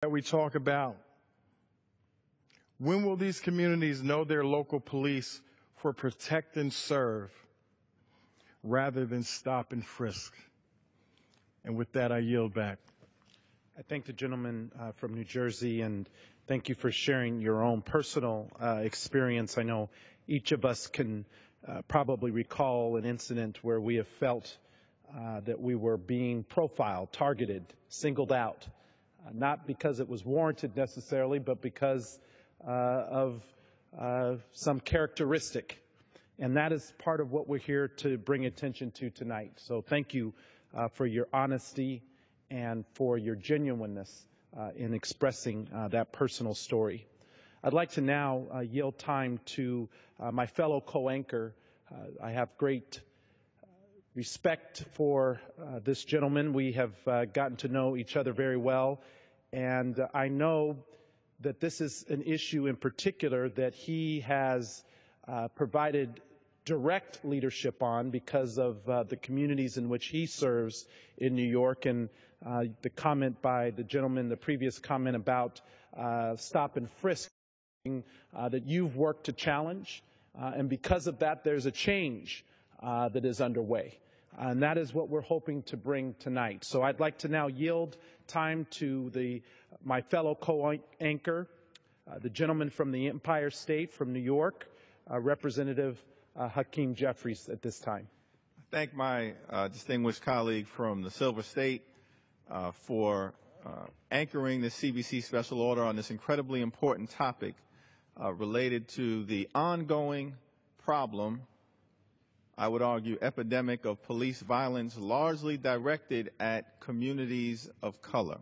that we talk about. When will these communities know their local police for protect and serve rather than stop and frisk? And with that, I yield back. I thank the gentleman from New Jersey, and thank you for sharing your own personal experience. I know each of us can probably recall an incident where we have felt that we were being profiled, targeted, singled out, not because it was warranted necessarily, but because of some characteristic. And that is part of what we're here to bring attention to tonight. So thank you for your honesty and for your genuineness in expressing that personal story. I'd like to now yield time to my fellow co-anchor. I have great respect for this gentleman. We have gotten to know each other very well, and I know that this is an issue in particular that he has provided direct leadership on because of the communities in which he serves in New York, and the comment by the gentleman, the previous comment about stop and frisk that you've worked to challenge, and because of that there's a change that is underway, and that is what we're hoping to bring tonight. So I'd like to now yield time to my fellow co-anchor, the gentleman from the Empire State from New York, Representative Hakeem Jeffries, at this time. I thank my distinguished colleague from the Silver State for anchoring the CBC special order on this incredibly important topic related to the ongoing problem, I would argue, epidemic of police violence largely directed at communities of color.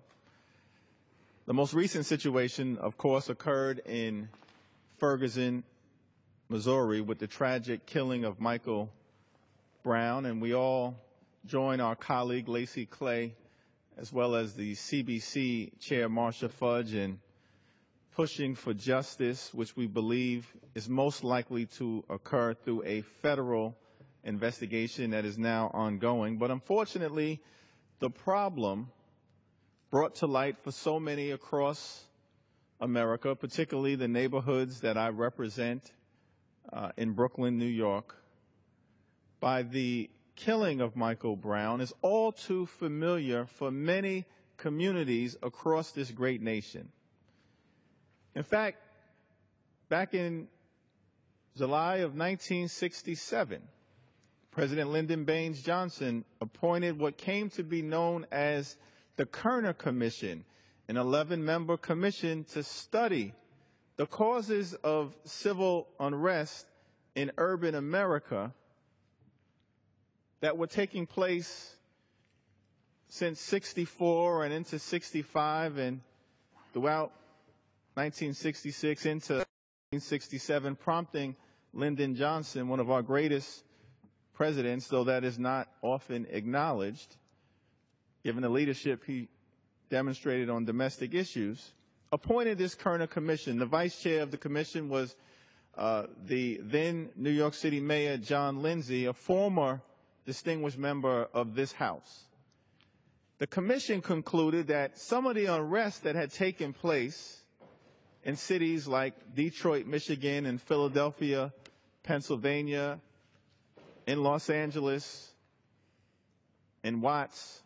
The most recent situation, of course, occurred in Ferguson, Missouri, with the tragic killing of Michael Brown, and we all join our colleague Lacey Clay, as well as the CBC Chair Marsha Fudge, in pushing for justice, which we believe is most likely to occur through a federal investigation that is now ongoing. But unfortunately, the problem brought to light for so many across America, particularly the neighborhoods that I represent in Brooklyn, New York, by the killing of Michael Brown, is all too familiar for many communities across this great nation. In fact, back in July of 1967, President Lyndon Baines Johnson appointed what came to be known as the Kerner Commission, an 11-member commission to study the causes of civil unrest in urban America that were taking place since '64 and into '65 and throughout 1966 into 1967, prompting Lyndon Johnson, one of our greatest presidents, though that is not often acknowledged, given the leadership he demonstrated on domestic issues, appointed this Kerner Commission. The vice chair of the commission was the then New York City Mayor John Lindsay, a former distinguished member of this House. The commission concluded that some of the unrest that had taken place in cities like Detroit, Michigan, and Philadelphia, Pennsylvania, in Los Angeles, in Watts,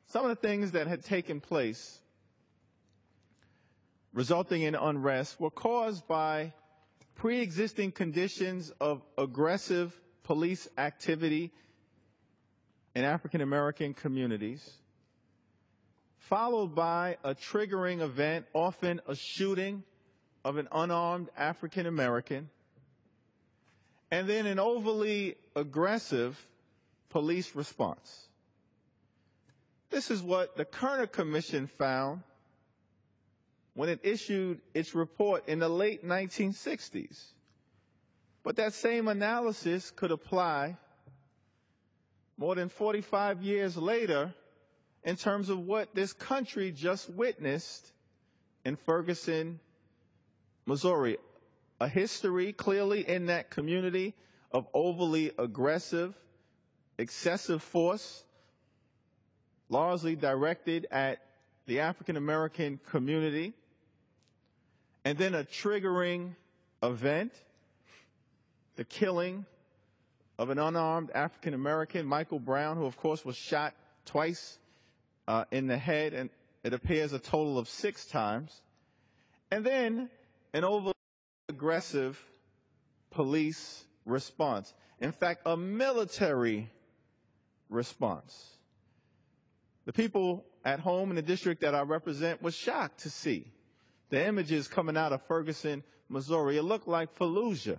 some of the things that had taken place resulting in unrest were caused by pre-existing conditions of aggressive police activity in African American communities, followed by a triggering event, often a shooting of an unarmed African American, and then an overly aggressive police response. This is what the Kerner Commission found when it issued its report in the late 1960s. But that same analysis could apply more than 45 years later in terms of what this country just witnessed in Ferguson, Missouri. A history clearly in that community of overly aggressive, excessive force, largely directed at the African American community, and then a triggering event, the killing of an unarmed African American, Michael Brown, who of course was shot twice in the head, and it appears a total of 6 times, and then an overly aggressive police response. In fact, a military response. The people at home in the district that I represent was shocked to see the images coming out of Ferguson, Missouri. It looked like Fallujah.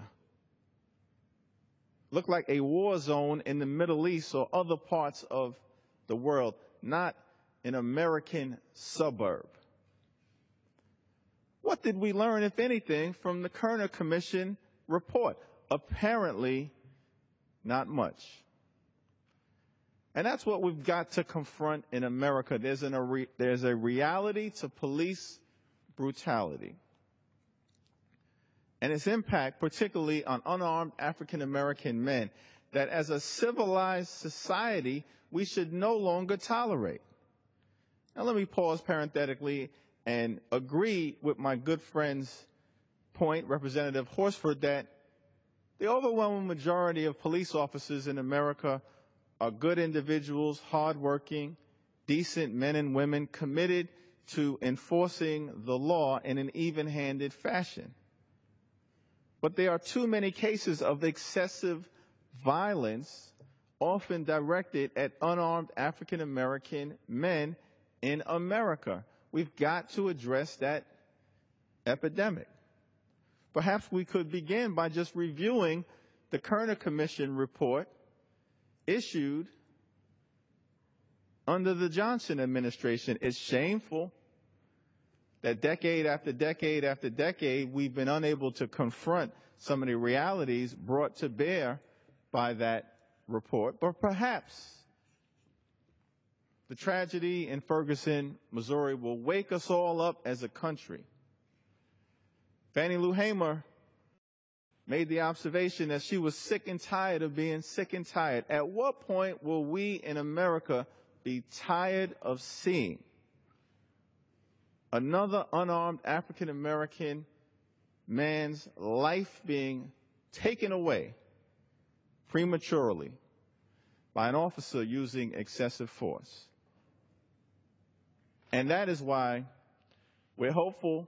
Looked like a war zone in the Middle East or other parts of the world, not an American suburb. What did we learn, if anything, from the Kerner Commission report? Apparently, not much. And that's what we've got to confront in America. There's a reality to police brutality and its impact, particularly on unarmed African American men, that as a civilized society, we should no longer tolerate. Now, let me pause parenthetically and agree with my good friend's point, Representative Horsford, that the overwhelming majority of police officers in America are good individuals, hardworking, decent men and women committed to enforcing the law in an even-handed fashion. But there are too many cases of excessive violence, often directed at unarmed African American men in America. We've got to address that epidemic. Perhaps we could begin by just reviewing the Kerner Commission report issued under the Johnson administration. It's shameful that decade after decade after decade, we've been unable to confront some of the realities brought to bear by that report. But perhaps the tragedy in Ferguson, Missouri, will wake us all up as a country. Fannie Lou Hamer made the observation that she was sick and tired of being sick and tired. At what point will we in America be tired of seeing another unarmed African American man's life being taken away prematurely by an officer using excessive force? And that is why we're hopeful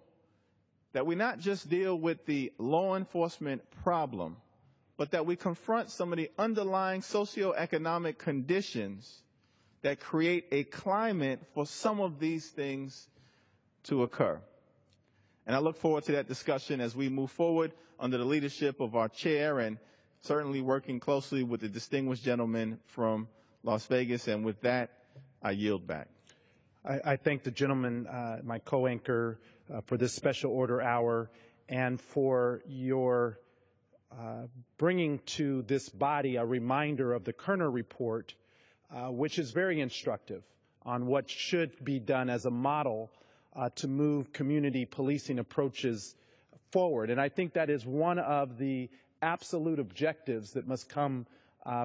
that we not just deal with the law enforcement problem, but that we confront some of the underlying socioeconomic conditions that create a climate for some of these things to occur. And I look forward to that discussion as we move forward under the leadership of our chair and certainly working closely with the distinguished gentleman from Las Vegas. And with that, I yield back. I thank the gentleman, my co-anchor, for this special order hour and for your bringing to this body a reminder of the Kerner report, which is very instructive on what should be done as a model to move community policing approaches forward. And I think that is one of the absolute objectives that must come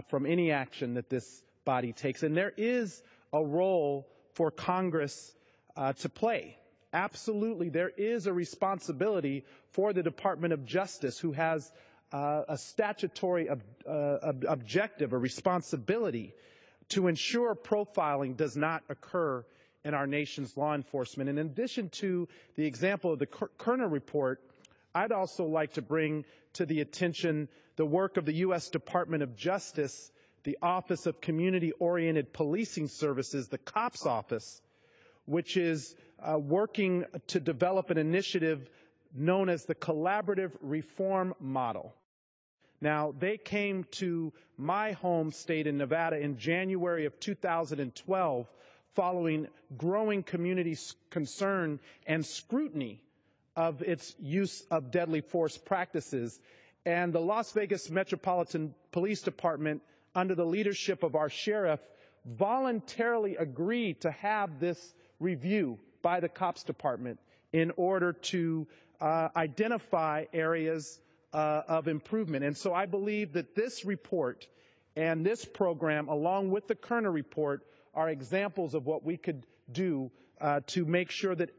from any action that this body takes. And there is a role for Congress to play. Absolutely, there is a responsibility for the Department of Justice, who has a statutory objective, a responsibility to ensure profiling does not occur in our nation's law enforcement. And in addition to the example of the Kerner report, I'd also like to bring to the attention the work of the U.S. Department of Justice, the Office of Community-Oriented Policing Services, the COPS office, which is working to develop an initiative known as the Collaborative Reform Model. Now, they came to my home state in Nevada in January of 2012 following growing community concern and scrutiny of its use of deadly force practices. And the Las Vegas Metropolitan Police Department, under the leadership of our sheriff, voluntarily agreed to have this review by the COPS department in order to identify areas of improvement. And so I believe that this report and this program, along with the Kerner report, are examples of what we could do to make sure that